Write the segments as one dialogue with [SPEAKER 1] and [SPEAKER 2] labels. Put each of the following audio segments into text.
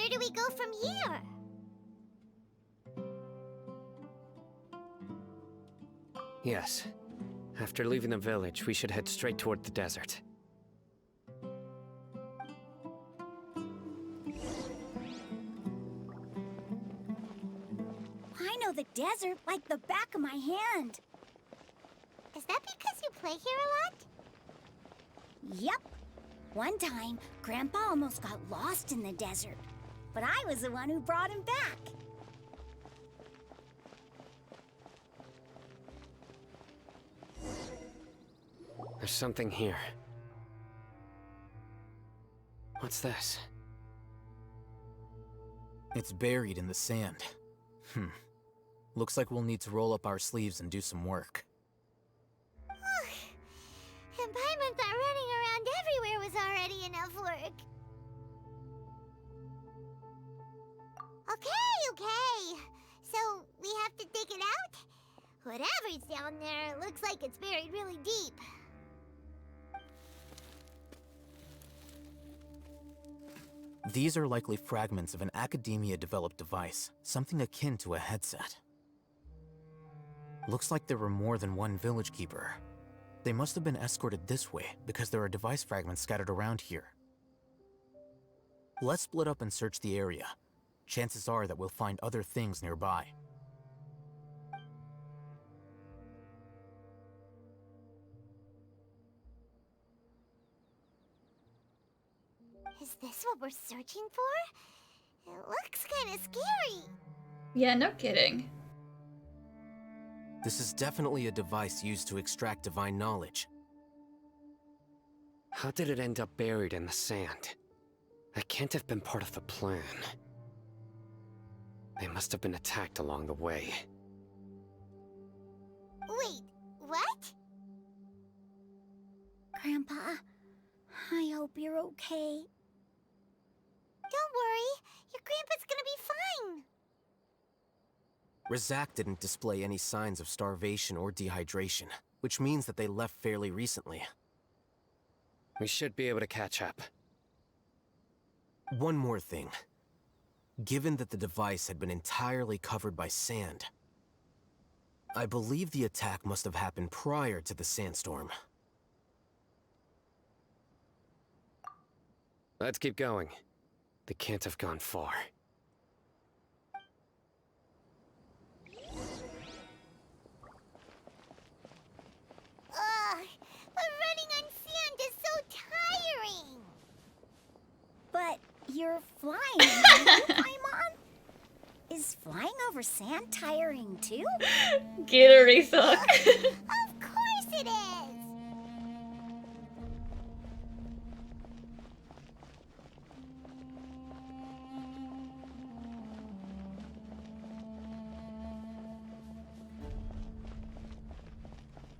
[SPEAKER 1] where do we go from here?
[SPEAKER 2] Yes. After leaving the village, we should head straight toward the desert.
[SPEAKER 3] I know the desert like the back of my hand.
[SPEAKER 1] Is that because you play here a lot?
[SPEAKER 3] Yep. One time, Grandpa almost got lost in the desert, but I was the one who brought him back.
[SPEAKER 2] There's something here. What's this?
[SPEAKER 4] It's buried in the sand. Looks like we'll need to roll up our sleeves and do some work.
[SPEAKER 1] And Paimon thought running around everywhere was already enough work. Okay. So, we have to dig it out? Whatever's down there looks like it's buried really deep.
[SPEAKER 4] These are likely fragments of an academia-developed device, something akin to a headset. Looks like there were more than one village keeper. They must have been escorted this way because there are device fragments scattered around here. Let's split up and search the area. Chances are that we'll find other things nearby.
[SPEAKER 1] Is this what we're searching for? It looks kind of scary.
[SPEAKER 5] Yeah, no kidding.
[SPEAKER 4] This is definitely a device used to extract divine knowledge.
[SPEAKER 2] How did it end up buried in the sand? That can't have been part of the plan. They must have been attacked along the way.
[SPEAKER 1] Wait, what?
[SPEAKER 3] Grandpa, I hope you're okay.
[SPEAKER 1] Don't worry, your grandpa's gonna be fine.
[SPEAKER 4] Razak didn't display any signs of starvation or dehydration, which means that they left fairly recently.
[SPEAKER 2] We should be able to catch up.
[SPEAKER 4] One more thing. Given that the device had been entirely covered by sand, I believe the attack must have happened prior to the sandstorm.
[SPEAKER 2] Let's keep going. They can't have gone far.
[SPEAKER 1] Ugh, but running on sand is so tiring.
[SPEAKER 3] But you're flying, aren't you, Paimon? Is flying over sand tiring too?
[SPEAKER 5] Glittery suck.
[SPEAKER 1] Of course it is.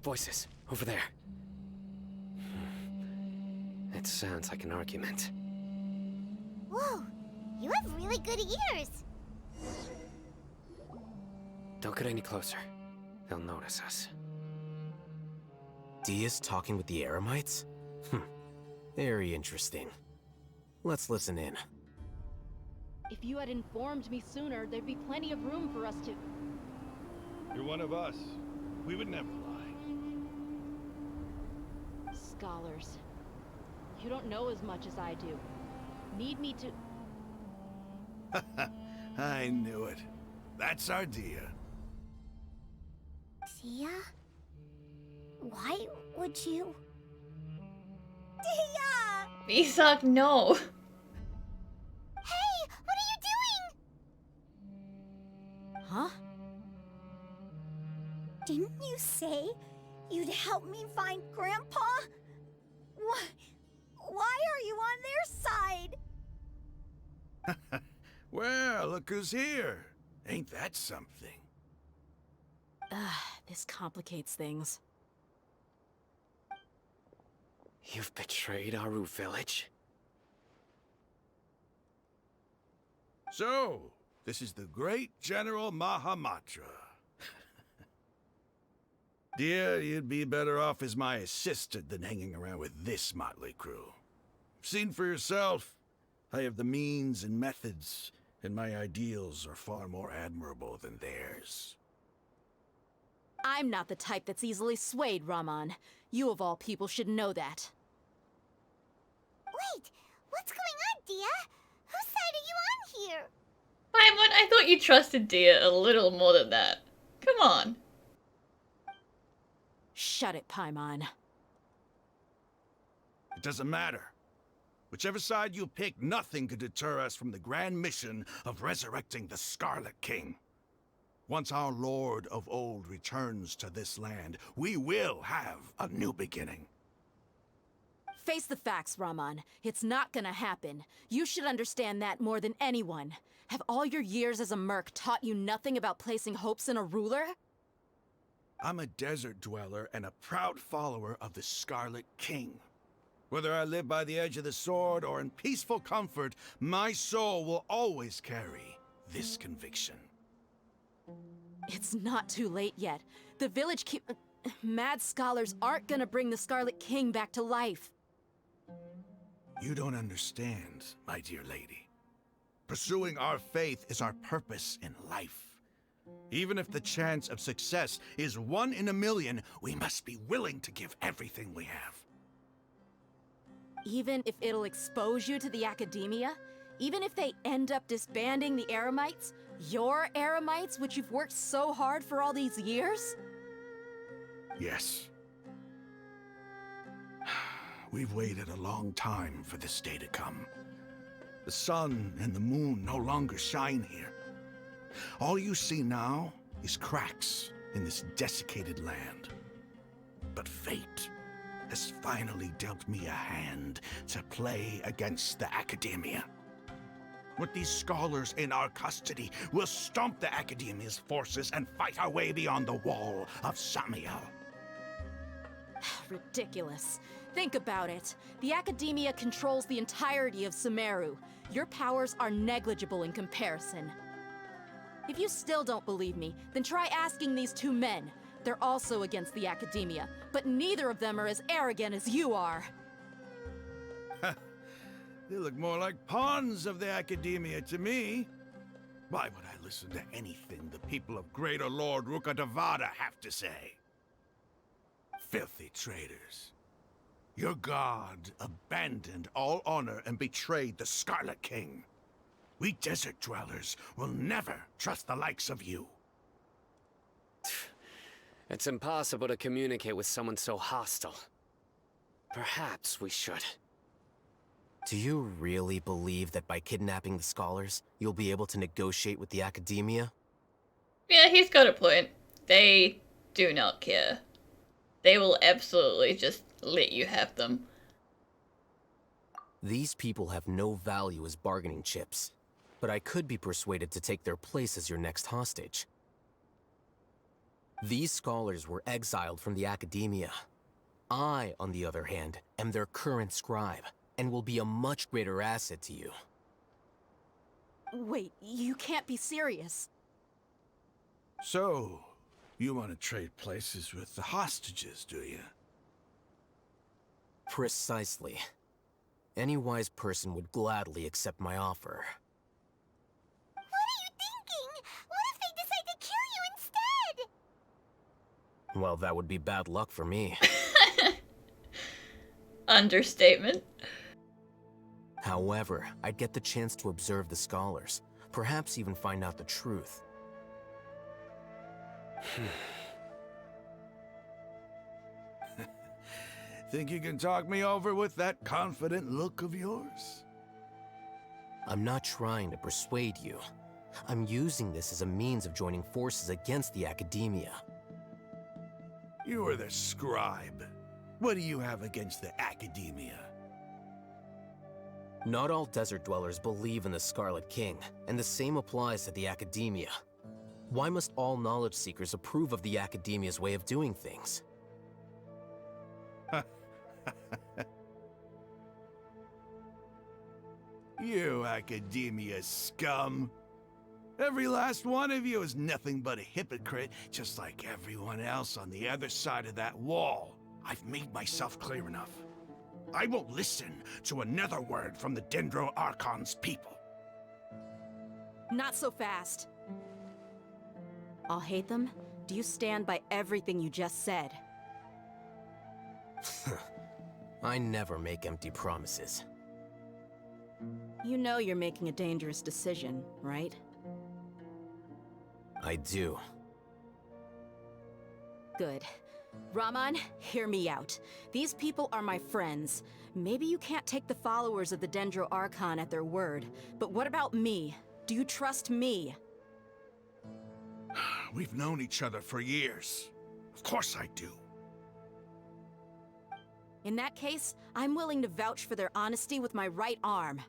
[SPEAKER 2] Voices, over there. It sounds like an argument.
[SPEAKER 1] Whoa, you have really good ears.
[SPEAKER 2] Don't get any closer. They'll notice us.
[SPEAKER 4] Dia's talking with the Eremites? Very interesting. Let's listen in.
[SPEAKER 6] If you had informed me sooner, there'd be plenty of room for us to...
[SPEAKER 7] You're one of us. We would never lie.
[SPEAKER 6] Scholars. You don't know as much as I do. Need me to...
[SPEAKER 7] I knew it. That's our Dia.
[SPEAKER 3] Dia? Why would you? Dia!
[SPEAKER 5] Isak, no.
[SPEAKER 1] Hey, what are you doing?
[SPEAKER 3] Huh? Didn't you say you'd help me find Grandpa? Why are you on their side?
[SPEAKER 7] Well, look who's here. Ain't that something?
[SPEAKER 6] This complicates things.
[SPEAKER 2] You've betrayed Aru village?
[SPEAKER 7] So, this is the great General Mahamatra. Dear, you'd be better off as my assistant than hanging around with this motley crew. Seen for yourself. I have the means and methods, and my ideals are far more admirable than theirs.
[SPEAKER 6] I'm not the type that's easily swayed, Raman. You of all people should know that.
[SPEAKER 1] Wait, what's going on, Dia? Whose side are you on here?
[SPEAKER 5] Paimon, I thought you trusted Dia a little more than that. Come on.
[SPEAKER 6] Shut it, Paimon.
[SPEAKER 7] It doesn't matter. Whichever side you pick, nothing could deter us from the grand mission of resurrecting the Scarlet King. Once our Lord of Old returns to this land, we will have a new beginning.
[SPEAKER 6] Face the facts, Raman. It's not gonna happen. You should understand that more than anyone. Have all your years as a merc taught you nothing about placing hopes in a ruler?
[SPEAKER 7] I'm a desert dweller and a proud follower of the Scarlet King. Whether I live by the edge of the sword or in peaceful comfort, my soul will always carry this conviction.
[SPEAKER 6] It's not too late yet. The village mad scholars aren't gonna bring the Scarlet King back to life.
[SPEAKER 7] You don't understand, my dear lady. Pursuing our faith is our purpose in life. Even if the chance of success is 1 in a million, we must be willing to give everything we have.
[SPEAKER 6] Even if it'll expose you to the academia? Even if they end up disbanding the Eremites? Your Eremites, which you've worked so hard for all these years?
[SPEAKER 7] Yes. We've waited a long time for this day to come. The sun and the moon no longer shine here. All you see now is cracks in this desiccated land. But fate has finally dealt me a hand to play against the academia. With these scholars in our custody, we'll stomp the academia's forces and fight our way beyond the wall of Samiel.
[SPEAKER 6] Ridiculous. Think about it. The academia controls the entirety of Sumeru. Your powers are negligible in comparison. If you still don't believe me, then try asking these 2 men. They're also against the academia, but neither of them are as arrogant as you are.
[SPEAKER 7] They look more like pawns of the academia to me. Why would I listen to anything the people of Greater Lord Rukkhadevada have to say? Filthy traitors. Your god abandoned all honor and betrayed the Scarlet King. We desert dwellers will never trust the likes of you.
[SPEAKER 2] It's impossible to communicate with someone so hostile. Perhaps we should.
[SPEAKER 4] Do you really believe that by kidnapping the scholars, you'll be able to negotiate with the academia?
[SPEAKER 5] Yeah, he's got a point. They do not care. They will absolutely just let you have them.
[SPEAKER 4] These people have no value as bargaining chips, but I could be persuaded to take their place as your next hostage. These scholars were exiled from the academia. I, on the other hand, am their current scribe, and will be a much greater asset to you.
[SPEAKER 6] Wait, you can't be serious.
[SPEAKER 7] So, you want to trade places with the hostages, do you?
[SPEAKER 4] Precisely. Any wise person would gladly accept my offer.
[SPEAKER 1] What are you thinking? What if they decide to kill you instead?
[SPEAKER 4] Well, that would be bad luck for me.
[SPEAKER 5] Understatement.
[SPEAKER 4] However, I'd get the chance to observe the scholars, perhaps even find out the truth.
[SPEAKER 7] Think you can talk me over with that confident look of yours?
[SPEAKER 4] I'm not trying to persuade you. I'm using this as a means of joining forces against the academia.
[SPEAKER 7] You are the scribe. What do you have against the academia?
[SPEAKER 4] Not all desert dwellers believe in the Scarlet King, and the same applies to the academia. Why must all knowledge seekers approve of the academia's way of doing things?
[SPEAKER 7] You academia scum. Every last one of you is nothing but a hypocrite, just like everyone else on the other side of that wall. I've made myself clear enough. I won't listen to another word from the Dendro Archon's people.
[SPEAKER 6] Not so fast. I'll hate them. Do you stand by everything you just said?
[SPEAKER 4] I never make empty promises.
[SPEAKER 6] You know you're making a dangerous decision, right?
[SPEAKER 4] I do.
[SPEAKER 6] Good. Raman, hear me out. These people are my friends. Maybe you can't take the followers of the Dendro Archon at their word, but what about me? Do you trust me?
[SPEAKER 7] We've known each other for years. Of course I do.
[SPEAKER 6] In that case, I'm willing to vouch for their honesty with my right arm.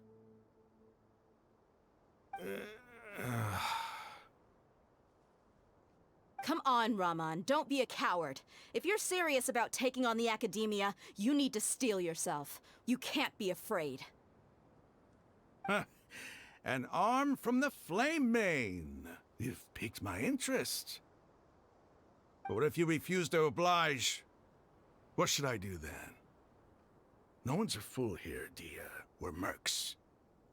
[SPEAKER 6] Come on, Raman, don't be a coward. If you're serious about taking on the Academia, you need to steel yourself. You can't be afraid.
[SPEAKER 7] An arm from the Flame Mane. You've piqued my interest. But what if you refuse to oblige? What should I do then? No one's a fool here, Dia. We're mercs.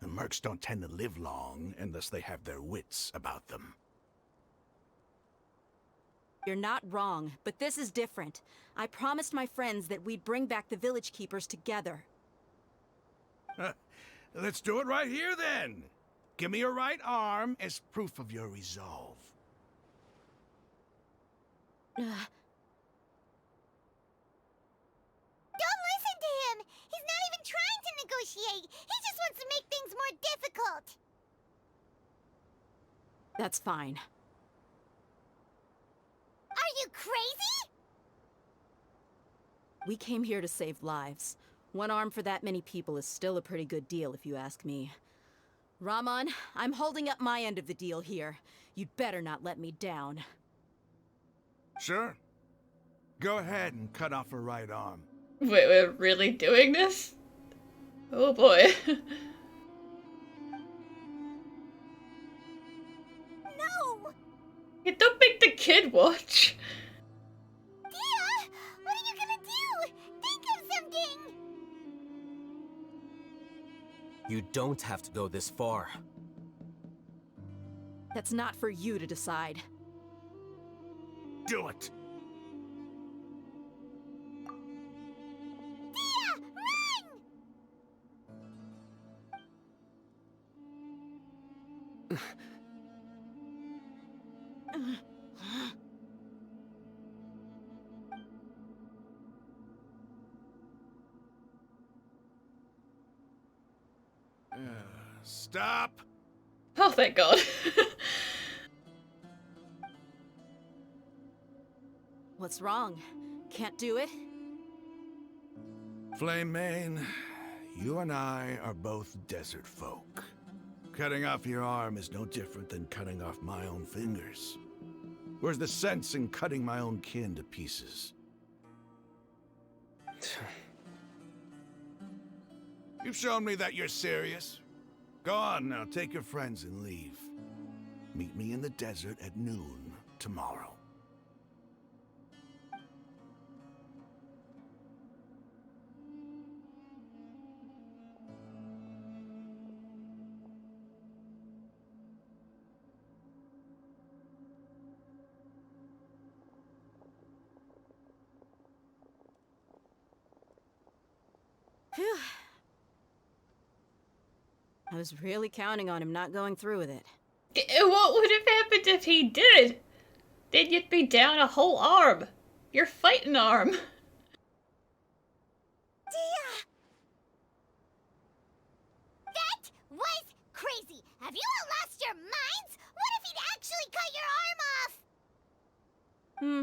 [SPEAKER 7] And mercs don't tend to live long unless they have their wits about them.
[SPEAKER 6] You're not wrong, but this is different. I promised my friends that we'd bring back the village keepers together.
[SPEAKER 7] Let's do it right here then. Give me your right arm as proof of your resolve.
[SPEAKER 1] Don't listen to him! He's not even trying to negotiate! He just wants to make things more difficult!
[SPEAKER 6] That's fine.
[SPEAKER 1] Are you crazy?
[SPEAKER 6] We came here to save lives. One arm for that many people is still a pretty good deal, if you ask me. Raman, I'm holding up my end of the deal here. You'd better not let me down.
[SPEAKER 7] Sure. Go ahead and cut off her right arm.
[SPEAKER 5] Wait, we're really doing this? Oh boy.
[SPEAKER 1] No!
[SPEAKER 5] You don't make the kid watch.
[SPEAKER 1] Dia! What are you gonna do? Think of something!
[SPEAKER 4] You don't have to go this far.
[SPEAKER 6] That's not for you to decide.
[SPEAKER 7] Do it!
[SPEAKER 1] Dia! Run!
[SPEAKER 7] Stop!
[SPEAKER 5] Oh, thank God.
[SPEAKER 6] What's wrong? Can't do it?
[SPEAKER 7] Flame Mane, you and I are both desert folk. Cutting off your arm is no different than cutting off my own fingers. Where's the sense in cutting my own kin to pieces? You've shown me that you're serious. Go on now, take your friends and leave. Meet me in the desert at noon tomorrow.
[SPEAKER 6] Phew. I was really counting on him not going through with it.
[SPEAKER 5] What would have happened if he did? Then you'd be down a whole arm. Your fighting arm.
[SPEAKER 1] Dia! That was crazy! Have you all lost your minds? What if he'd actually cut your arm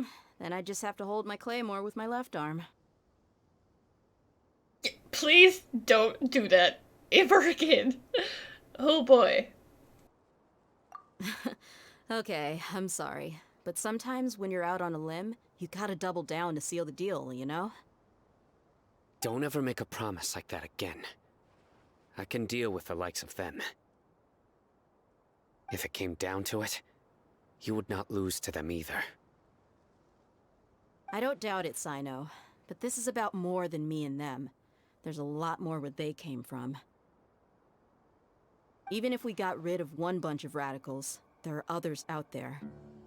[SPEAKER 1] off?
[SPEAKER 6] Then I just have to hold my claymore with my left arm.
[SPEAKER 5] Please don't do that ever again. Oh boy.
[SPEAKER 6] Okay, I'm sorry. But sometimes when you're out on a limb, you gotta double down to seal the deal, you know?
[SPEAKER 2] Don't ever make a promise like that again. I can deal with the likes of them. If it came down to it, you would not lose to them either.
[SPEAKER 6] I don't doubt it, Sino. But this is about more than me and them. there's a lot more where they came from. Even if we got rid of one bunch of radicals, there are others out there.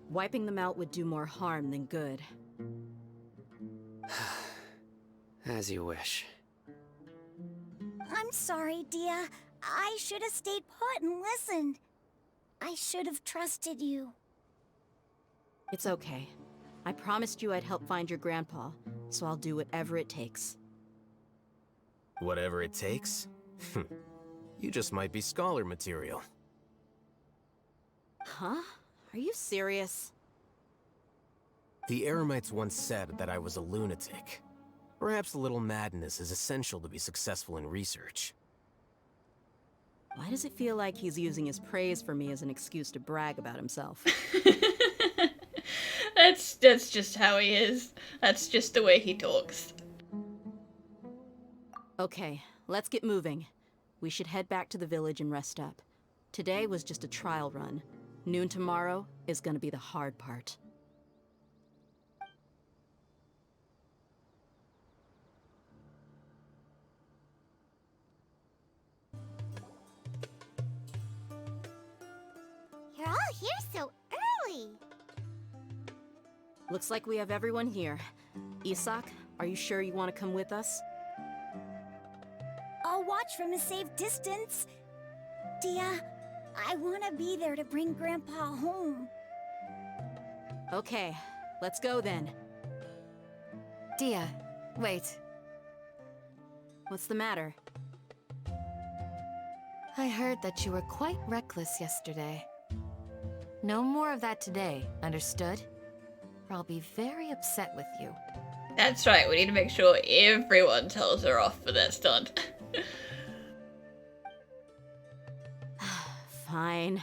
[SPEAKER 6] Wiping them out would do more harm than good.
[SPEAKER 2] As you wish.
[SPEAKER 3] I'm sorry, Dia. I should have stayed put and listened. I should have trusted you.
[SPEAKER 6] It's okay. I promised you I'd help find your grandpa, so I'll do whatever it takes.
[SPEAKER 4] Whatever it takes? You just might be scholar material.
[SPEAKER 6] Huh? Are you serious?
[SPEAKER 4] The Eremites once said that I was a lunatic. Perhaps a little madness is essential to be successful in research.
[SPEAKER 6] Why does it feel like he's using his praise for me as an excuse to brag about himself?
[SPEAKER 5] That's just how he is. That's just the way he talks.
[SPEAKER 6] Okay, let's get moving. We should head back to the village and rest up. Today was just a trial run. Noon tomorrow is gonna be the hard part.
[SPEAKER 1] You're all here so early.
[SPEAKER 6] Looks like we have everyone here. Isak, are you sure you want to come with us?
[SPEAKER 3] I'll watch from a safe distance. Dia, I want to be there to bring Grandpa home.
[SPEAKER 6] Okay, let's go then.
[SPEAKER 8] Dia, wait.
[SPEAKER 6] What's the matter?
[SPEAKER 8] I heard that you were quite reckless yesterday. No more of that today, understood? Or I'll be very upset with you.
[SPEAKER 5] That's right, we need to make sure everyone tells her off for that stunt.
[SPEAKER 6] Fine.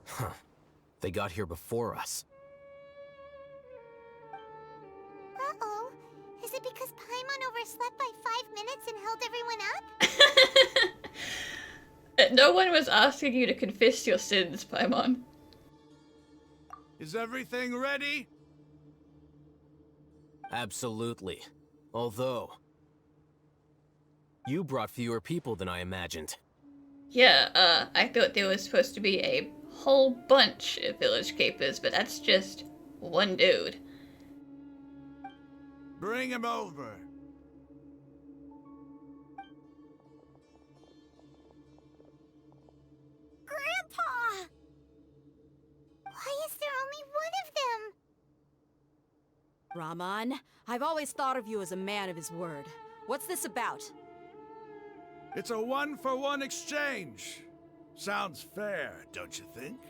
[SPEAKER 4] Huh. They got here before us.
[SPEAKER 1] Uh-oh. Is it because Paimon overslept by 5 minutes and held everyone up?
[SPEAKER 5] No one was asking you to confess your sins, Paimon.
[SPEAKER 7] Is everything ready?
[SPEAKER 4] Absolutely. Although, you brought fewer people than I imagined.
[SPEAKER 5] Yeah, I thought there was supposed to be a whole bunch of village keepers, but that's just one dude.
[SPEAKER 7] Bring him over.
[SPEAKER 3] Grandpa!
[SPEAKER 1] Why is there only one of them?
[SPEAKER 6] Raman, I've always thought of you as a man of his word. What's this about?
[SPEAKER 7] It's a one-for-one exchange. Sounds fair, don't you think?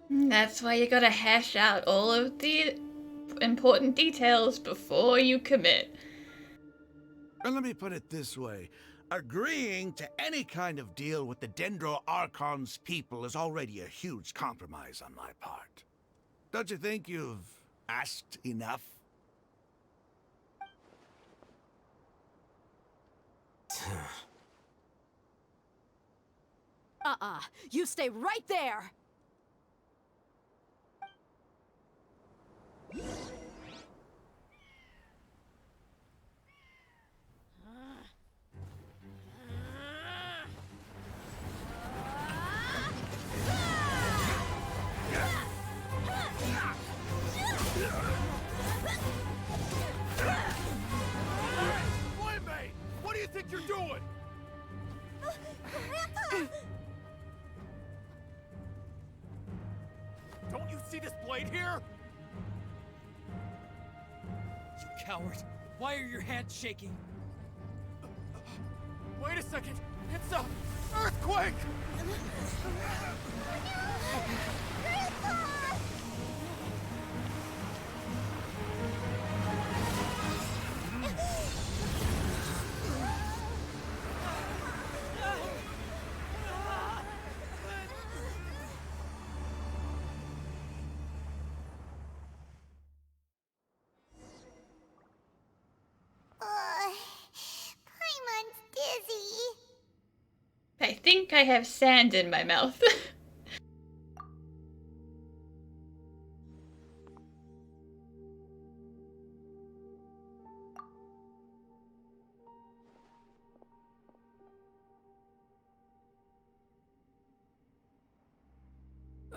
[SPEAKER 5] That's why you gotta hash out all of the important details before you commit.
[SPEAKER 7] And let me put it this way. Agreeing to any kind of deal with the Dendro Archon's people is already a huge compromise on my part. Don't you think you've asked enough?
[SPEAKER 6] You stay right there!
[SPEAKER 7] Playmate! What do you think you're doing?
[SPEAKER 3] Grandpa!
[SPEAKER 9] Don't you see this blade here? You coward. Why are your hands shaking? Wait a second. It's a earthquake!
[SPEAKER 1] Paimon's dizzy.
[SPEAKER 5] I think I have sand in my mouth.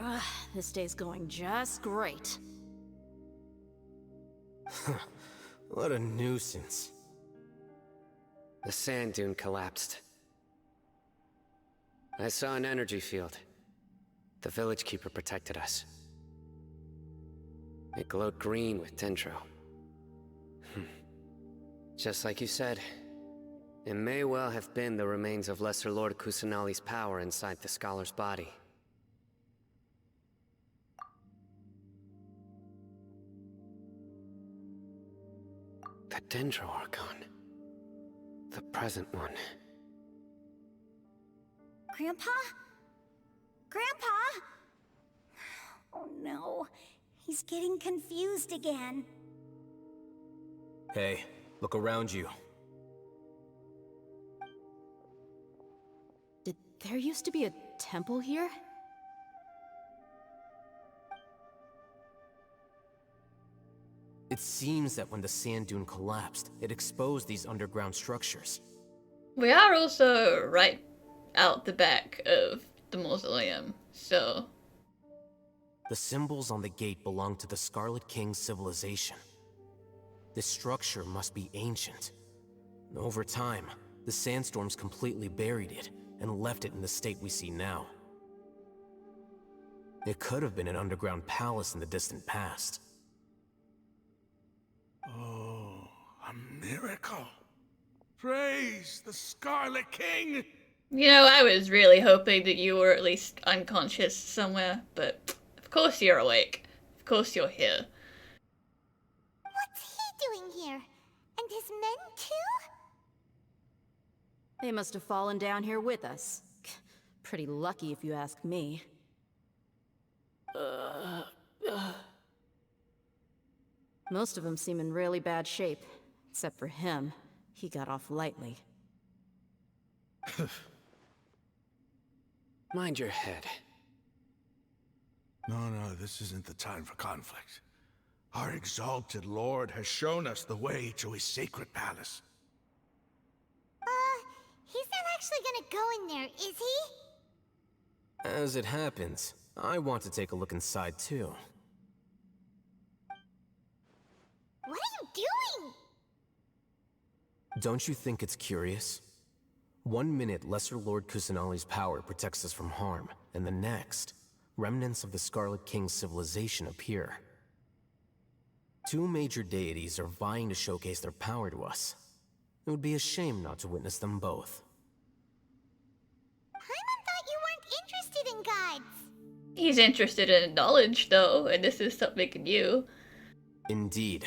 [SPEAKER 6] Ugh, this day's going just great.
[SPEAKER 4] What a nuisance.
[SPEAKER 2] The sand dune collapsed. I saw an energy field. The village keeper protected us. It glowed green with dendro. Just like you said, it may well have been the remains of Lesser Lord Kusanali's power inside the scholar's body. The Dendro Archon. The present one.
[SPEAKER 3] Grandpa? Grandpa? Oh no, he's getting confused again.
[SPEAKER 4] Hey, look around you.
[SPEAKER 6] Did there used to be a temple here?
[SPEAKER 4] It seems that when the sand dune collapsed, it exposed these underground structures.
[SPEAKER 5] We are also right out the back of the mausoleum, so...
[SPEAKER 4] The symbols on the gate belong to the Scarlet King's civilization. This structure must be ancient. Over time, the sandstorms completely buried it and left it in the state we see now. It could have been an underground palace in the distant past.
[SPEAKER 7] Oh, a miracle. Praise the Scarlet King!
[SPEAKER 5] You know, I was really hoping that you were at least unconscious somewhere, but of course you're awake. Of course you're here.
[SPEAKER 1] What's he doing here? And his men too?
[SPEAKER 6] They must have fallen down here with us. Pretty lucky if you ask me. Most of them seem in really bad shape. Except for him. He got off lightly.
[SPEAKER 2] Mind your head.
[SPEAKER 7] No, this isn't the time for conflict. Our exalted lord has shown us the way to his sacred palace.
[SPEAKER 1] He's not actually gonna go in there, is he?
[SPEAKER 4] As it happens, I want to take a look inside too.
[SPEAKER 1] What are you doing?
[SPEAKER 4] Don't you think it's curious? 1 minute, Lesser Lord Kusanali's power protects us from harm, and the next, remnants of the Scarlet King's civilization appear. 2 major deities are vying to showcase their power to us. It would be a shame not to witness them both.
[SPEAKER 1] Paimon thought you weren't interested in gods.
[SPEAKER 5] He's interested in knowledge, though, and this is something new.
[SPEAKER 4] Indeed.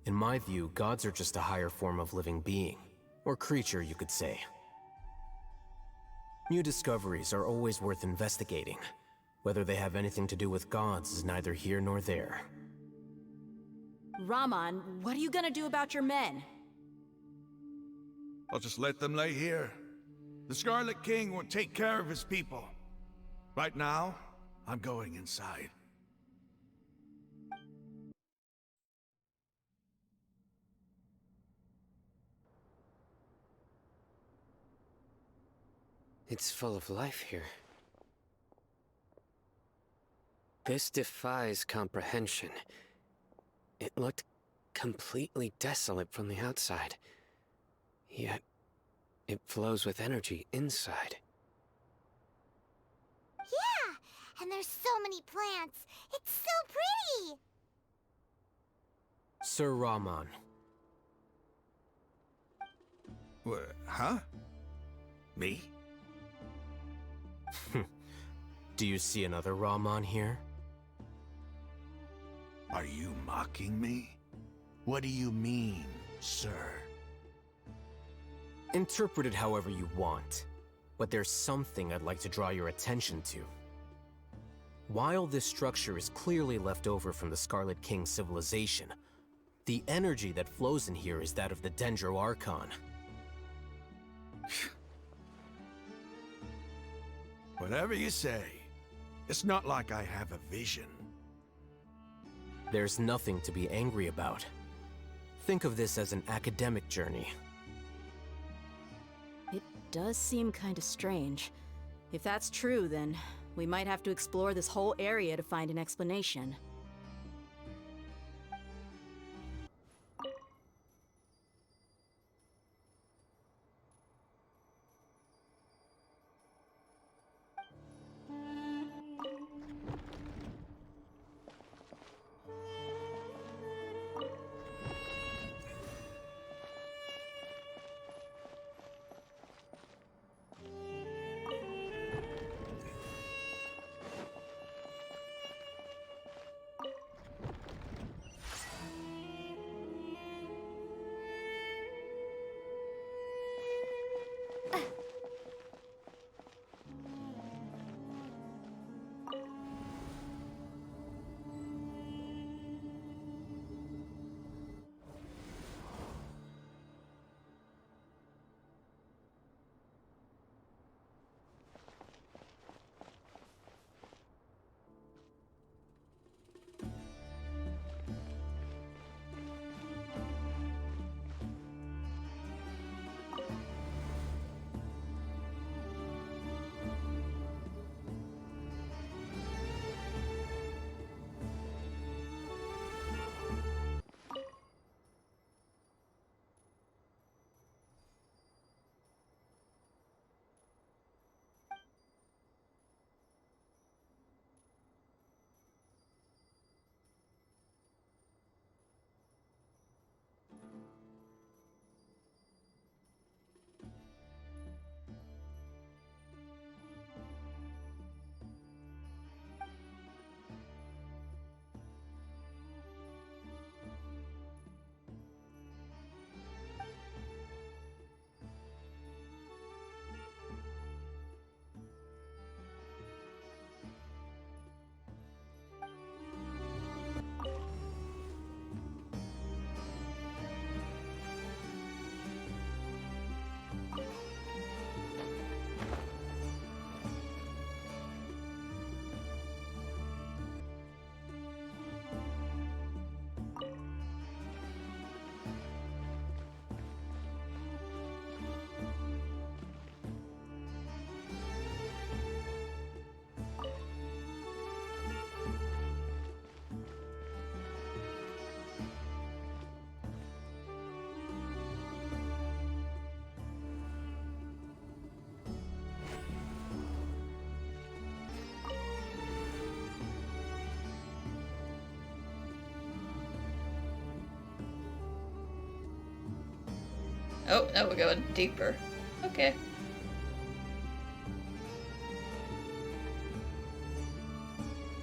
[SPEAKER 4] In my view, gods are just a higher form of living being, or creature, you could say. New discoveries are always worth investigating. Whether they have anything to do with gods is neither here nor there.
[SPEAKER 6] Raman, what are you gonna do about your men?
[SPEAKER 7] I'll just let them lay here. The Scarlet King will take care of his people. Right now, I'm going inside.
[SPEAKER 2] It's full of life here. This defies comprehension. It looked completely desolate from the outside. Yet, it flows with energy inside.
[SPEAKER 1] Yeah, and there's so many plants. It's so pretty.
[SPEAKER 4] Sir Raman.
[SPEAKER 7] What, huh? Me?
[SPEAKER 4] Do you see another Raman here?
[SPEAKER 7] Are you mocking me? What do you mean, sir?
[SPEAKER 4] Interpret it however you want, but there's something I'd like to draw your attention to. While this structure is clearly left over from the Scarlet King's civilization, the energy that flows in here is that of the Dendro Archon.
[SPEAKER 7] Whatever you say. It's not like I have a vision.
[SPEAKER 4] There's nothing to be angry about. Think of this as an academic journey.
[SPEAKER 6] It does seem kinda strange. If that's true, then We might have to explore this whole area to find an explanation.
[SPEAKER 5] Oh, now we're going deeper. Okay.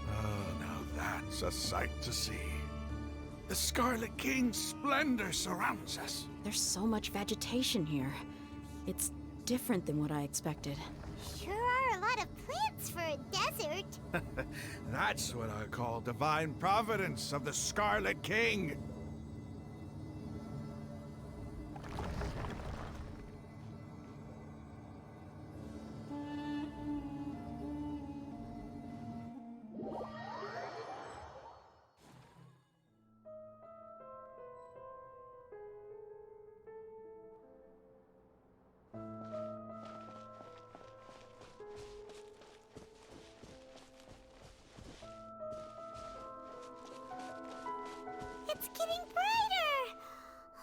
[SPEAKER 7] Oh, now that's a sight to see. The Scarlet King's splendor surrounds us.
[SPEAKER 6] There's so much vegetation here. It's different than what I expected.
[SPEAKER 1] Sure are a lot of plants for a desert.
[SPEAKER 7] That's what I call divine providence of the Scarlet King.
[SPEAKER 1] It's getting brighter!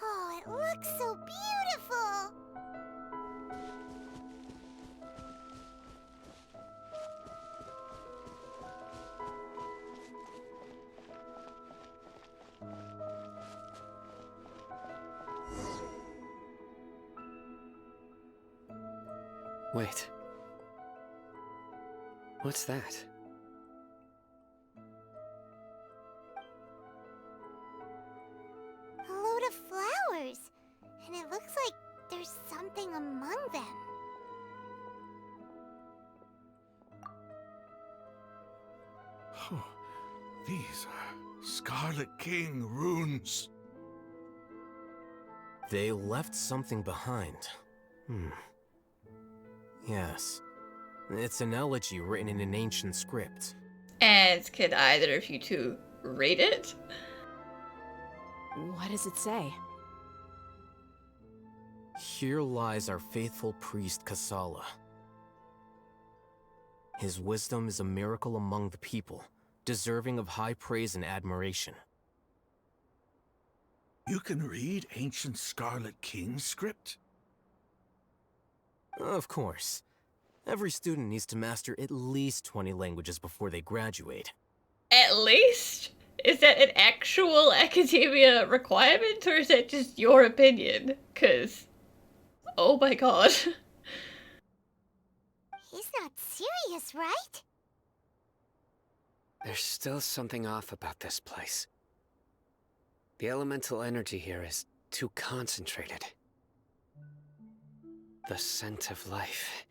[SPEAKER 1] Oh, it looks so beautiful!
[SPEAKER 2] Wait. What's that?
[SPEAKER 1] A load of flowers. And it looks like there's something among them.
[SPEAKER 7] Oh, these are Scarlet King runes.
[SPEAKER 4] They left something behind. Yes. It's an elegy written in an ancient script.
[SPEAKER 5] And could either of you two read it?
[SPEAKER 6] What does it say?
[SPEAKER 4] Here lies our faithful priest Kasala. His wisdom is a miracle among the people, deserving of high praise and admiration.
[SPEAKER 7] You can read ancient Scarlet King script?
[SPEAKER 4] Of course. Every student needs to master at least 20 languages before they graduate.
[SPEAKER 5] At least? Is that an actual academia requirement, or is that just your opinion? Cause, oh my god.
[SPEAKER 1] He's not serious, right?
[SPEAKER 2] There's still something off about this place. The elemental energy here is too concentrated. The scent of life.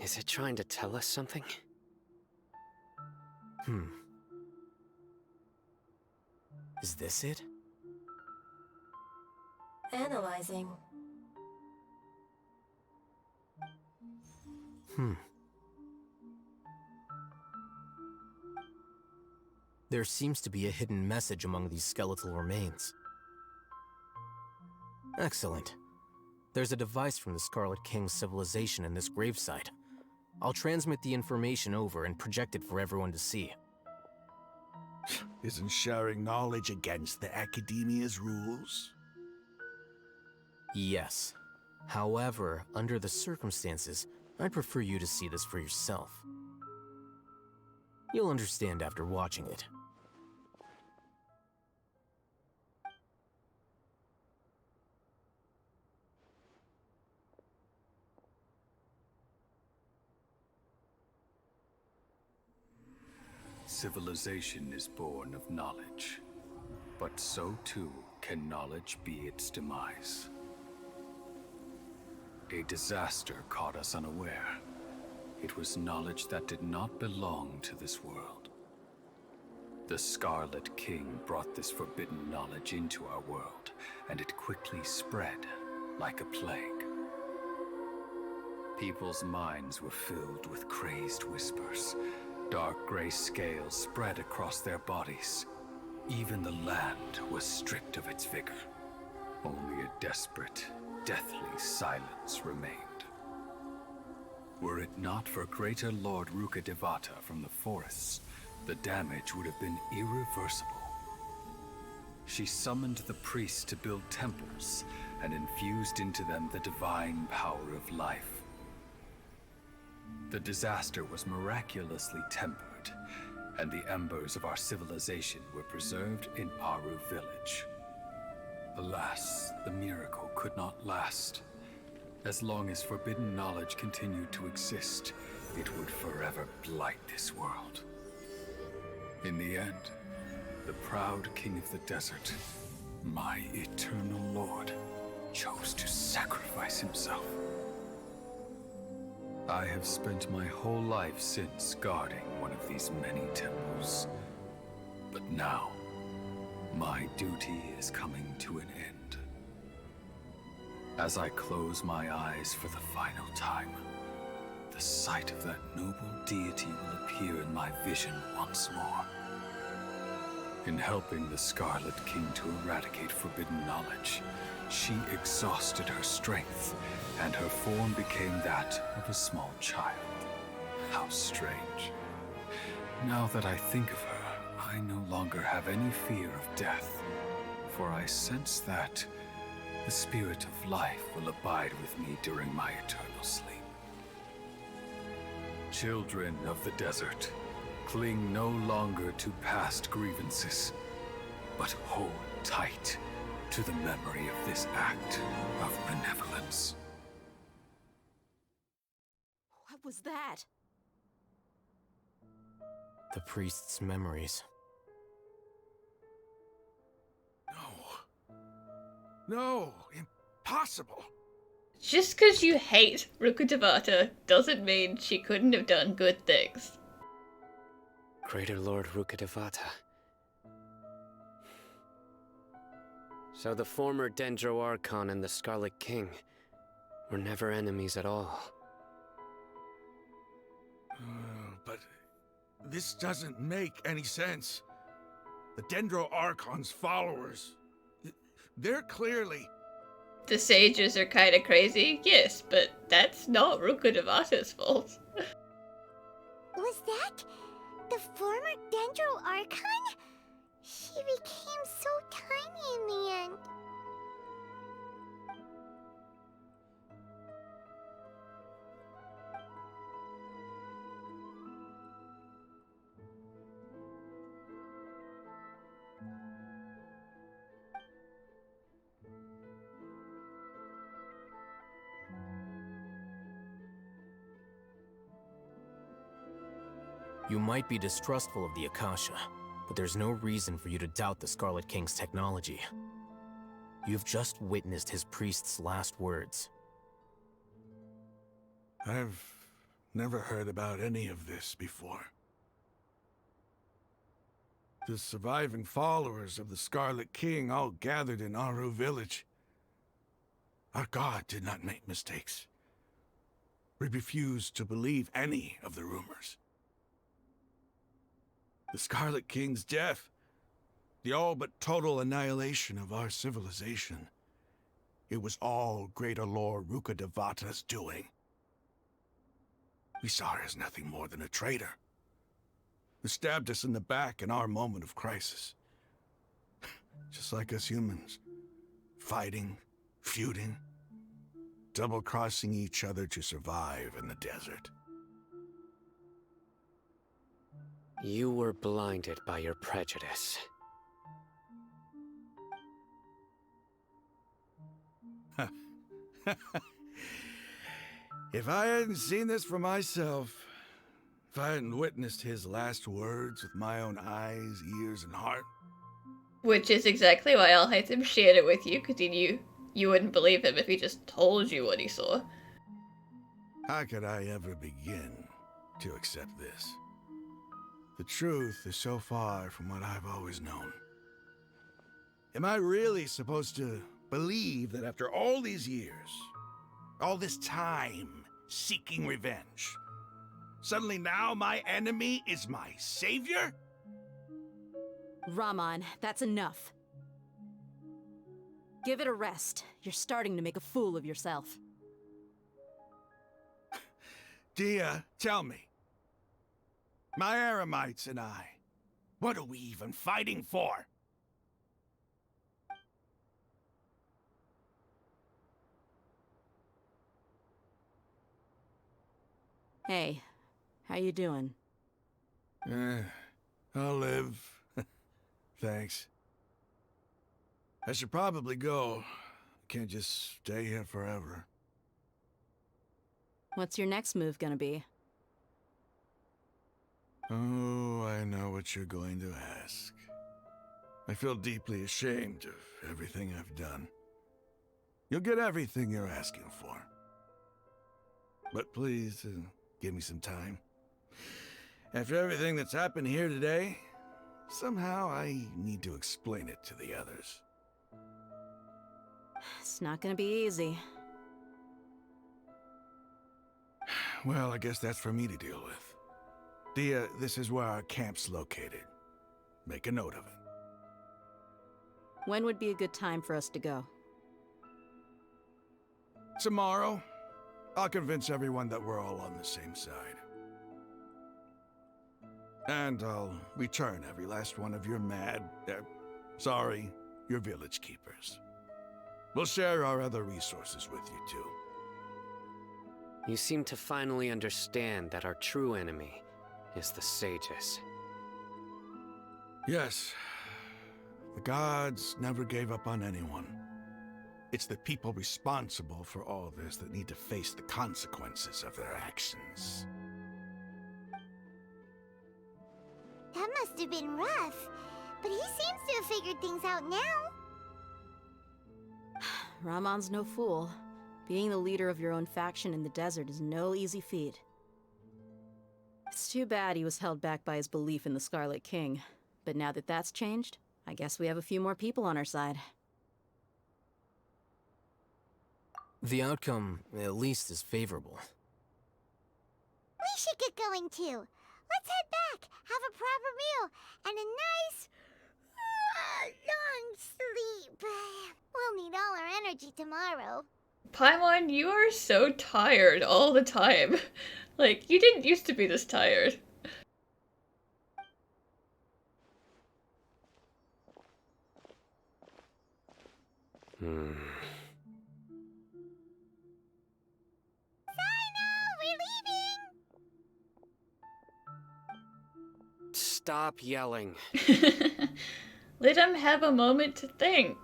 [SPEAKER 2] Is it trying to tell us something?
[SPEAKER 4] Is this it?
[SPEAKER 3] Analyzing.
[SPEAKER 4] There seems to be a hidden message among these skeletal remains. Excellent. There's a device from the Scarlet King's civilization in this gravesite. I'll transmit the information over and project it for everyone to see.
[SPEAKER 7] Isn't sharing knowledge against the Academia's rules?
[SPEAKER 4] Yes. However, under the circumstances, I'd prefer you to see this for yourself. You'll understand after watching it.
[SPEAKER 10] Civilization is born of knowledge, but so too can knowledge be its demise. A disaster caught us unaware. It was knowledge that did not belong to this world. The Scarlet King brought this forbidden knowledge into our world, and it quickly spread like a plague. People's minds were filled with crazed whispers. Dark gray scales spread across their bodies. Even the land was stripped of its vigor. Only a desperate, deathly silence remained. Were it not for Greater Lord Rukkhadevata from the forests, the damage would have been irreversible. She summoned the priests to build temples and infused into them the divine power of life. The disaster was miraculously tempered, and the embers of our civilization were preserved in Aru village. Alas, the miracle could not last. As long as forbidden knowledge continued to exist, it would forever blight this world. In the end, the proud king of the desert, my eternal lord, chose to sacrifice himself. I have spent my whole life since guarding one of these many temples. But now, my duty is coming to an end. As I close my eyes for the final time, the sight of that noble deity will appear in my vision once more. In helping the Scarlet King to eradicate forbidden knowledge, she exhausted her strength, and her form became that of a small child. How strange. Now that I think of her, I no longer have any fear of death, for I sense that the spirit of life will abide with me during my eternal sleep. Children of the desert, cling no longer to past grievances, but hold tight to the memory of this act of benevolence.
[SPEAKER 6] What was that?
[SPEAKER 4] The priest's memories.
[SPEAKER 7] No, impossible.
[SPEAKER 5] Just because you hate Rukkhadevata doesn't mean she couldn't have done good things.
[SPEAKER 2] Greater Lord Rukkhadevata. So the former Sumeru Archon and the Scarlet King were never enemies at all.
[SPEAKER 7] But this doesn't make any sense. The Dendro Archon's followers, they're clearly...
[SPEAKER 5] The sages are kind of crazy, yes, but that's not Rukkhadevata's fault.
[SPEAKER 1] Was that the former Dendro Archon? She became so tiny in the end.
[SPEAKER 4] You might be distrustful of the Akasha, but there's no reason for you to doubt the Scarlet King's technology. You've just witnessed his priest's last words.
[SPEAKER 7] I've never heard about any of this before. The surviving followers of the Scarlet King all gathered in Aru village. Our god did not make mistakes. We refused to believe any of the rumors. The Scarlet King's death, the all but total annihilation of our civilization, it was all Greater Lord Rukkhadevata's doing. We saw her as nothing more than a traitor, who stabbed us in the back in our moment of crisis. Just like us humans, fighting, feuding, double-crossing each other to survive in the desert.
[SPEAKER 2] You were blinded by your prejudice.
[SPEAKER 7] If I hadn't seen this for myself, if I hadn't witnessed his last words with my own eyes, ears, and heart...
[SPEAKER 5] Which is exactly why Alhaitham shared it with you, because he knew you wouldn't believe him if he just told you what he saw.
[SPEAKER 7] How could I ever begin to accept this? The truth is so far from what I've always known. Am I really supposed to believe that after all these years, all this time seeking revenge, suddenly now my enemy is my savior?
[SPEAKER 6] Raman, that's enough. Give it a rest. You're starting to make a fool of yourself.
[SPEAKER 7] Dia, tell me. My Eremites and I, what are we even fighting for?
[SPEAKER 6] Hey, how you doing?
[SPEAKER 7] I'll live. Thanks. I should probably go. Can't just stay here forever.
[SPEAKER 6] What's your next move gonna be?
[SPEAKER 7] Oh, I know what you're going to ask. I feel deeply ashamed of everything I've done. You'll get everything you're asking for. But please, give me some time. After everything that's happened here today, somehow I need to explain it to the others.
[SPEAKER 6] It's not gonna be easy.
[SPEAKER 7] Well, I guess that's for me to deal with. Dia, this is where our camp's located. Make a note of it.
[SPEAKER 6] When would be a good time for us to go?
[SPEAKER 7] Tomorrow, I'll convince everyone that we're all on the same side. And I'll return every last one of your your village keepers. We'll share our other resources with you too.
[SPEAKER 2] You seem to finally understand that our true enemy is the sages.
[SPEAKER 7] Yes. The gods never gave up on anyone. It's the people responsible for all this that need to face the consequences of their actions.
[SPEAKER 1] That must have been rough, but he seems to have figured things out now.
[SPEAKER 6] Ramon's no fool. Being the leader of your own faction in the desert is no easy feat. It's too bad he was held back by his belief in the Scarlet King. But now that that's changed, I guess we have a few more people on our side.
[SPEAKER 4] The outcome, at least, is favorable.
[SPEAKER 1] We should get going too. Let's head back, have a proper meal, and a nice, long sleep. We'll need all our energy tomorrow.
[SPEAKER 5] Paimon, you are so tired all the time. Like, you didn't used to be this tired.
[SPEAKER 1] We're leaving!
[SPEAKER 2] Stop yelling.
[SPEAKER 5] Let him have a moment to think.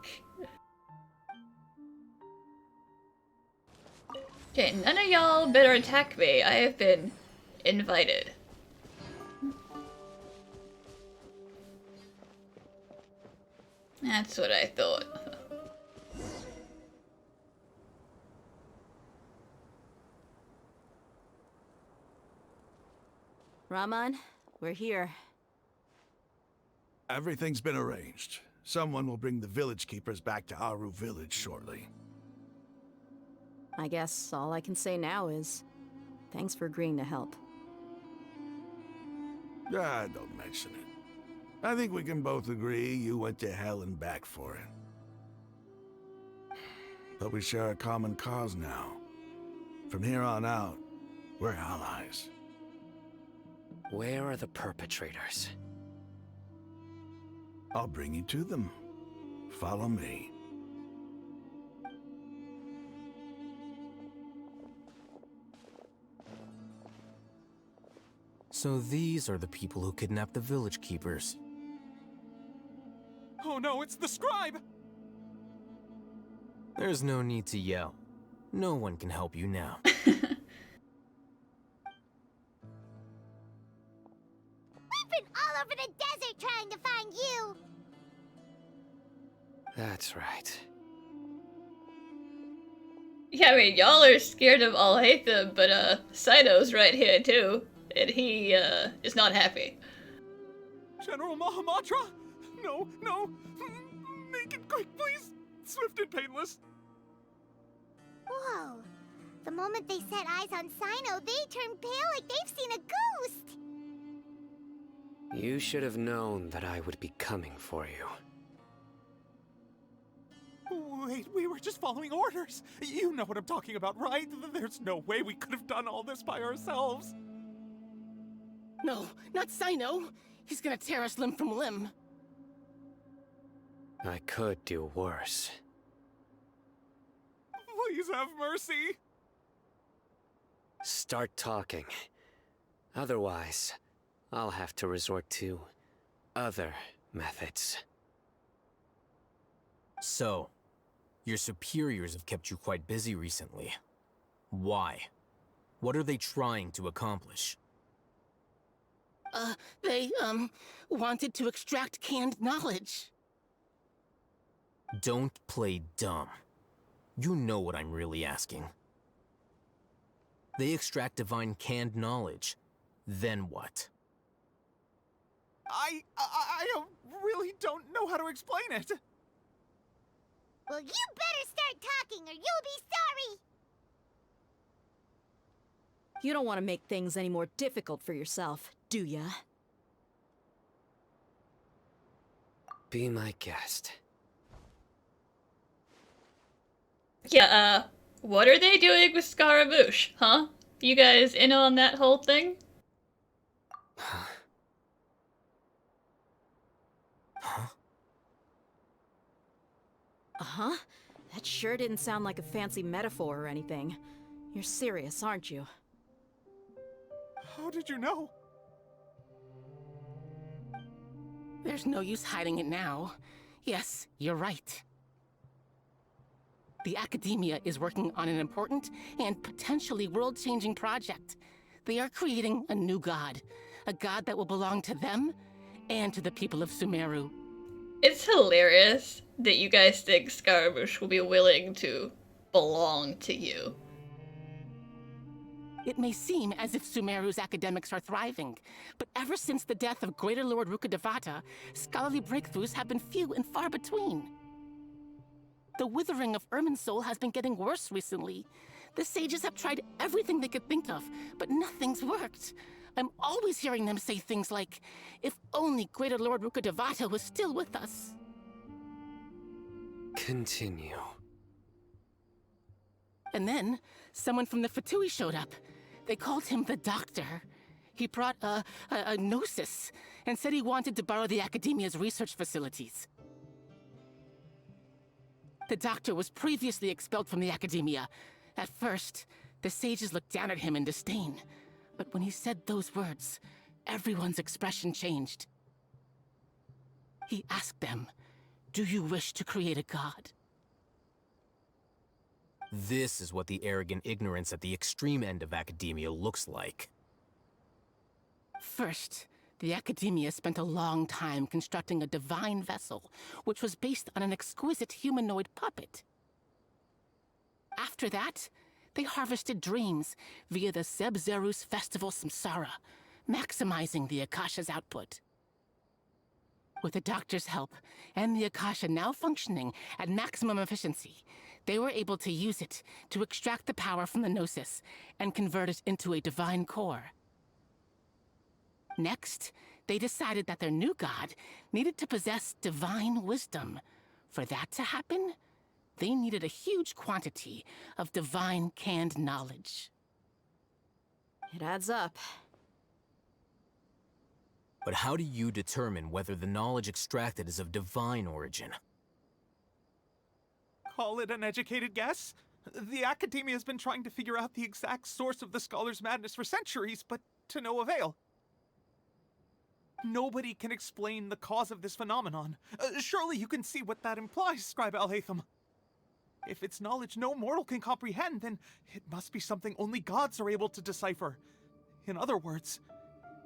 [SPEAKER 5] Okay, none of y'all better attack me. I have been invited. That's what I thought.
[SPEAKER 6] Raman, we're here.
[SPEAKER 7] Everything's been arranged. Someone will bring the village keepers back to Aru village shortly.
[SPEAKER 6] I guess all I can say now is, thanks for agreeing to help.
[SPEAKER 7] Ah, don't mention it. I think we can both agree you went to hell and back for it. But we share a common cause now. From here on out, we're allies.
[SPEAKER 2] Where are the perpetrators?
[SPEAKER 7] I'll bring you to them. Follow me.
[SPEAKER 4] So these are the people who kidnapped the village keepers.
[SPEAKER 9] Oh no, it's the scribe!
[SPEAKER 4] There's no need to yell. No one can help you now.
[SPEAKER 1] We've been all over the desert trying to find you!
[SPEAKER 2] That's right.
[SPEAKER 5] Yeah, I mean, y'all are scared of Alhaitham, but Saito's right here too. And he is not happy.
[SPEAKER 9] General Mahamatra? No, no! Make it quick, please! Swift and painless!
[SPEAKER 1] Whoa. The moment they set eyes on Sino, they turned pale like they've seen a ghost!
[SPEAKER 2] You should have known that I would be coming for you.
[SPEAKER 9] Wait, we were just following orders! You know what I'm talking about, right? There's no way we could have done all this by ourselves!
[SPEAKER 11] No, not Sino! He's gonna tear us limb from limb.
[SPEAKER 2] I could do worse.
[SPEAKER 9] Please have mercy!
[SPEAKER 2] Start talking. Otherwise, I'll have to resort to other methods.
[SPEAKER 4] So, your superiors have kept you quite busy recently. Why? What are they trying to accomplish?
[SPEAKER 11] They, wanted to extract canned knowledge.
[SPEAKER 4] Don't play dumb. You know what I'm really asking. They extract divine canned knowledge. Then what?
[SPEAKER 9] I really don't know how to explain it!
[SPEAKER 1] Well, you better start talking or you'll be sorry!
[SPEAKER 6] You don't want to make things any more difficult for yourself, do ya?
[SPEAKER 2] Be my guest.
[SPEAKER 5] Yeah, what are they doing with Scaramouche, huh? You guys in on that whole thing?
[SPEAKER 4] Huh?
[SPEAKER 6] Uh-huh. That sure didn't sound like a fancy metaphor or anything. You're serious, aren't you?
[SPEAKER 9] How did you know?
[SPEAKER 11] There's no use hiding it now. Yes, you're right. The Academia is working on an important and potentially world-changing project. They are creating a new god. A god that will belong to them and to the people of Sumeru.
[SPEAKER 5] It's hilarious that you guys think Scaramouche will be willing to belong to you.
[SPEAKER 11] It may seem as if Sumeru's academics are thriving, but ever since the death of Greater Lord Rukkhadevata, scholarly breakthroughs have been few and far between. The withering of Irminsul has been getting worse recently. The sages have tried everything they could think of, but nothing's worked. I'm always hearing them say things like, if only Greater Lord Rukkhadevata was still with us.
[SPEAKER 2] Continue.
[SPEAKER 11] And then, someone from the Fatui showed up. They called him the Doctor. He brought a gnosis and said he wanted to borrow the Academia's research facilities. The Doctor was previously expelled from the Academia. At first, the sages looked down at him in disdain. But when he said those words, everyone's expression changed. He asked them, "Do you wish to create a god?"
[SPEAKER 4] This is what the arrogant ignorance at the extreme end of academia looks like.
[SPEAKER 11] First, the Academia spent a long time constructing a divine vessel, which was based on an exquisite humanoid puppet. After that, they harvested dreams via the Sebzerus Festival Samsara, maximizing the Akasha's output. With the Doctor's help, and the Akasha now functioning at maximum efficiency, they were able to use it to extract the power from the Gnosis and convert it into a divine core. Next, they decided that their new god needed to possess divine wisdom. For that to happen, they needed a huge quantity of divine canned knowledge.
[SPEAKER 6] It adds up.
[SPEAKER 4] But how do you determine whether the knowledge extracted is of divine origin?
[SPEAKER 9] Call it an educated guess? The Academia has been trying to figure out the exact source of the Scholar's madness for centuries, but to no avail. Nobody can explain the cause of this phenomenon. Surely you can see what that implies, Scribe Alhaitham. If it's knowledge no mortal can comprehend, then it must be something only gods are able to decipher. In other words,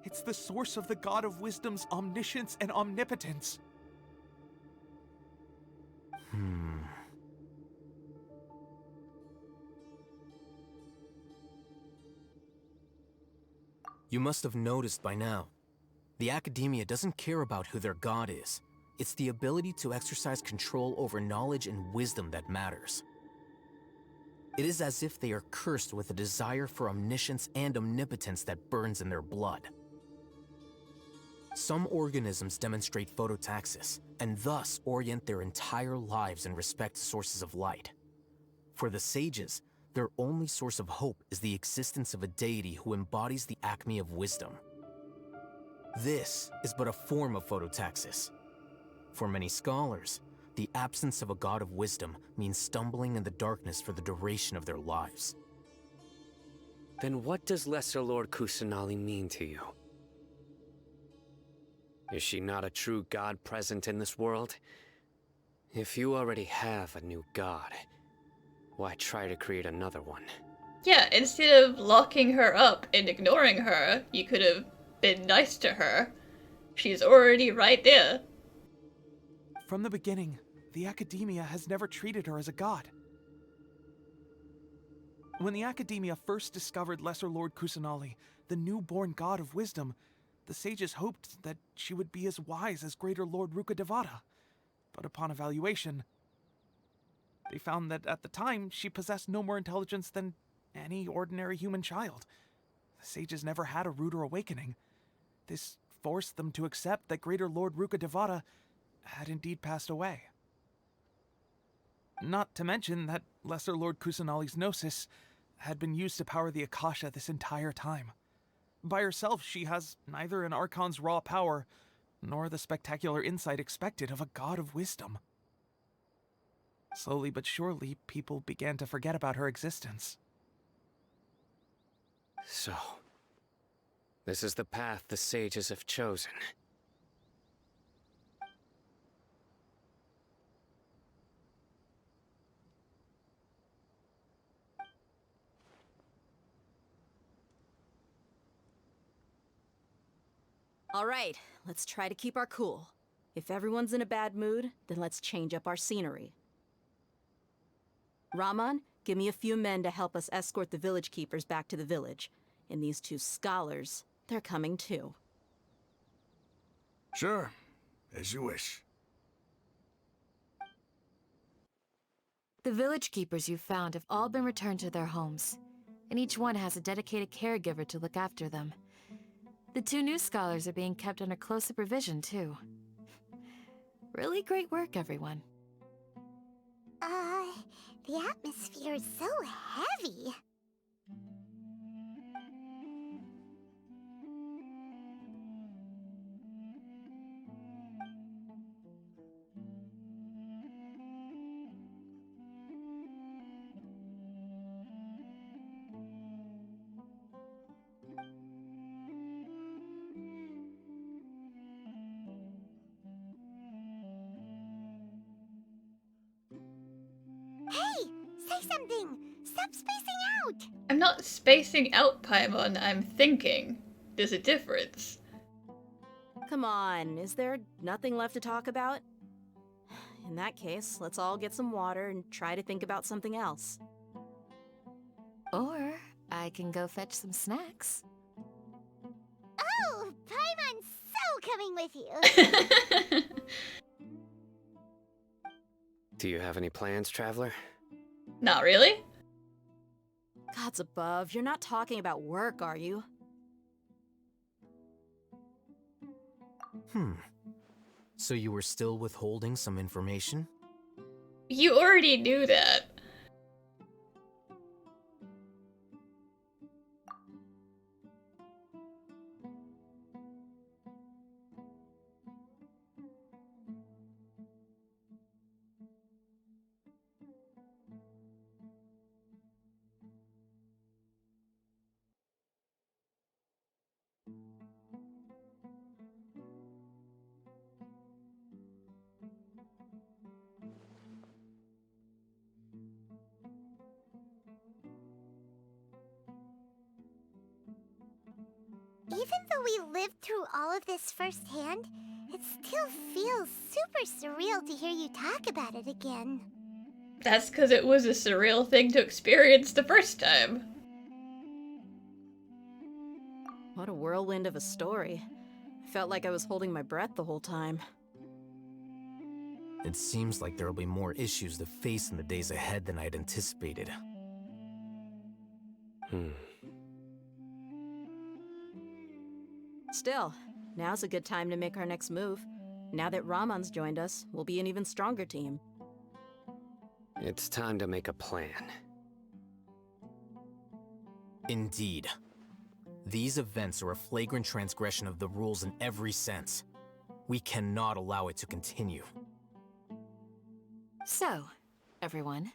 [SPEAKER 9] it's the source of the God of Wisdom's omniscience and omnipotence.
[SPEAKER 4] You must have noticed by now. The Academia doesn't care about who their god is. It's the ability to exercise control over knowledge and wisdom that matters. It is as if they are cursed with a desire for omniscience and omnipotence that burns in their blood. Some organisms demonstrate phototaxis, and thus orient their entire lives in respect to sources of light. For the sages, their only source of hope is the existence of a deity who embodies the acme of wisdom. This is but a form of phototaxis. For many scholars, the absence of a god of wisdom means stumbling in the darkness for the duration of their lives.
[SPEAKER 2] Then what does Lesser Lord Kusanali mean to you? Is she not a true god present in this world? If you already have a new god, why try to create another one?
[SPEAKER 5] Yeah, instead of locking her up and ignoring her, you could have been nice to her. She's already right there.
[SPEAKER 9] From the beginning, the Academia has never treated her as a god. When the Academia first discovered Lesser Lord Kusanali, the newborn god of wisdom, the sages hoped that she would be as wise as Greater Lord Rukkhadevata. But upon evaluation, they found that at the time she possessed no more intelligence than any ordinary human child. The sages never had a ruder awakening. This forced them to accept that Greater Lord Rukkhadevata had indeed passed away. Not to mention that Lesser Lord Kusanali's gnosis had been used to power the Akasha this entire time. By herself, she has neither an Archon's raw power, nor the spectacular insight expected of a god of wisdom. Slowly but surely, people began to forget about her existence.
[SPEAKER 2] So, this is the path the sages have chosen.
[SPEAKER 6] All right, let's try to keep our cool. If everyone's in a bad mood, then let's change up our scenery. Raman, give me a few men to help us escort the village keepers back to the village. And these two scholars, they're coming too.
[SPEAKER 7] Sure, as you wish.
[SPEAKER 8] The village keepers you found have all been returned to their homes, and each one has a dedicated caregiver to look after them. The two new scholars are being kept under close supervision, too. Really great work, everyone.
[SPEAKER 1] The atmosphere is so heavy. Hey, say something! Stop spacing out!
[SPEAKER 5] I'm not spacing out, Paimon. I'm thinking. There's a difference.
[SPEAKER 6] Come on, is there nothing left to talk about? In that case, let's all get some water and try to think about something else.
[SPEAKER 8] Or I can go fetch some snacks.
[SPEAKER 1] Oh, Paimon's so coming with you!
[SPEAKER 2] Do you have any plans, traveler?
[SPEAKER 5] Not really.
[SPEAKER 6] Gods above, you're not talking about work, are you?
[SPEAKER 4] So you were still withholding some information?
[SPEAKER 5] You already knew that.
[SPEAKER 1] Even though we lived through all of this firsthand, it still feels super surreal to hear you talk about it again.
[SPEAKER 5] That's because it was a surreal thing to experience the first time.
[SPEAKER 6] What a whirlwind of a story. I felt like I was holding my breath the whole time.
[SPEAKER 4] It seems like there will be more issues to face in the days ahead than I'd anticipated.
[SPEAKER 6] Still, now's a good time to make our next move. Now that Ramon's joined us, we'll be an even stronger team.
[SPEAKER 2] It's time to make a plan.
[SPEAKER 4] Indeed. These events are a flagrant transgression of the rules in every sense. We cannot allow it to continue.
[SPEAKER 8] So, everyone,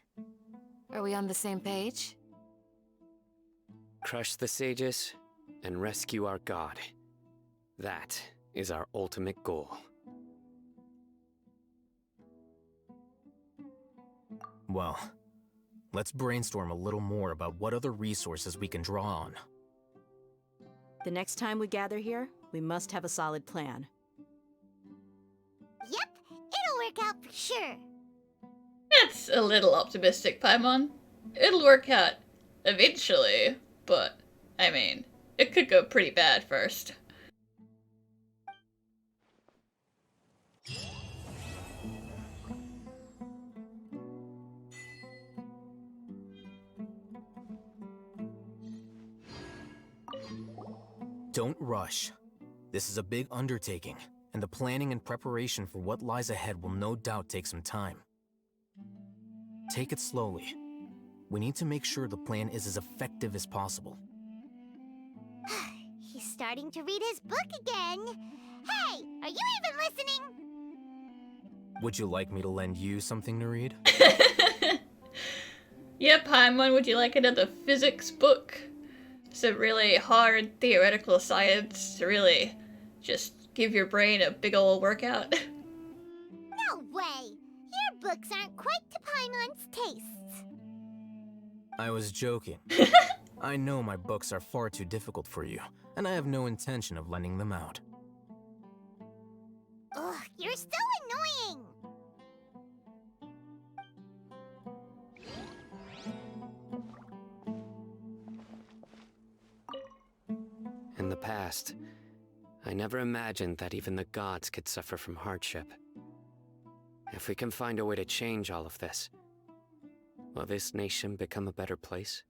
[SPEAKER 8] are we on the same page?
[SPEAKER 2] Crush the sages and rescue our god. That is our ultimate goal.
[SPEAKER 4] Well, let's brainstorm a little more about what other resources we can draw on.
[SPEAKER 6] The next time we gather here, we must have a solid plan.
[SPEAKER 1] Yep, it'll work out for sure.
[SPEAKER 5] That's a little optimistic, Paimon. It'll work out eventually, but, I mean, it could go pretty bad first.
[SPEAKER 4] Don't rush. This is a big undertaking, and the planning and preparation for what lies ahead will no doubt take some time. Take it slowly. We need to make sure the plan is as effective as possible.
[SPEAKER 1] He's starting to read his book again. Hey, are you even listening?
[SPEAKER 4] Would you like me to lend you something to read?
[SPEAKER 5] Yep, Paimon, would you like another physics book? Some really hard theoretical science to really just give your brain a big ol' workout?
[SPEAKER 1] No way! Your books aren't quite to Paimon's tastes.
[SPEAKER 4] I was joking. I know my books are far too difficult for you, and I have no intention of lending them out.
[SPEAKER 1] Ugh, you're so annoying!
[SPEAKER 2] In the past, I never imagined that even the gods could suffer from hardship. If we can find a way to change all of this, will this nation become a better place?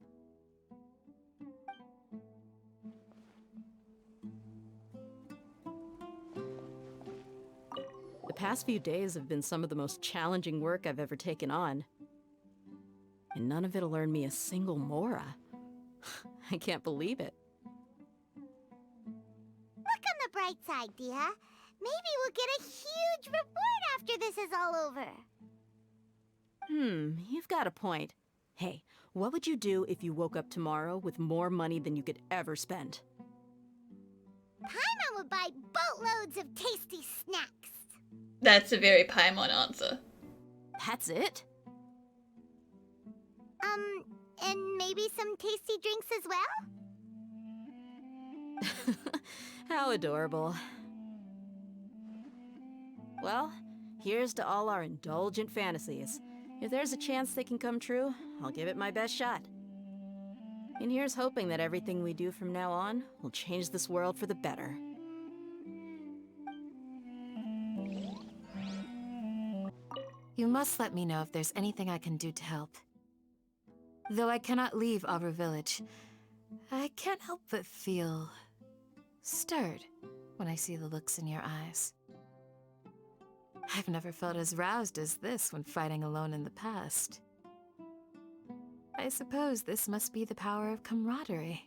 [SPEAKER 6] The past few days have been some of the most challenging work I've ever taken on. and none of it'll earn me a single mora. I can't believe it.
[SPEAKER 1] Look on the bright side, Dia. Maybe we'll get a huge reward after this is all over.
[SPEAKER 6] You've got a point. Hey, what would you do if you woke up tomorrow with more money than you could ever spend?
[SPEAKER 1] Paimon would buy boatloads of tasty snacks.
[SPEAKER 5] That's a very Paimon answer.
[SPEAKER 6] That's it?
[SPEAKER 1] And maybe some tasty drinks as well?
[SPEAKER 6] How adorable. Well, here's to all our indulgent fantasies. If there's a chance they can come true, I'll give it my best shot. And here's hoping that everything we do from now on will change this world for the better.
[SPEAKER 8] You must let me know if there's anything I can do to help. Though I cannot leave Arbor Village, I can't help but feel stirred when I see the looks in your eyes. I've never felt as roused as this when fighting alone in the past. I suppose this must be the power of camaraderie.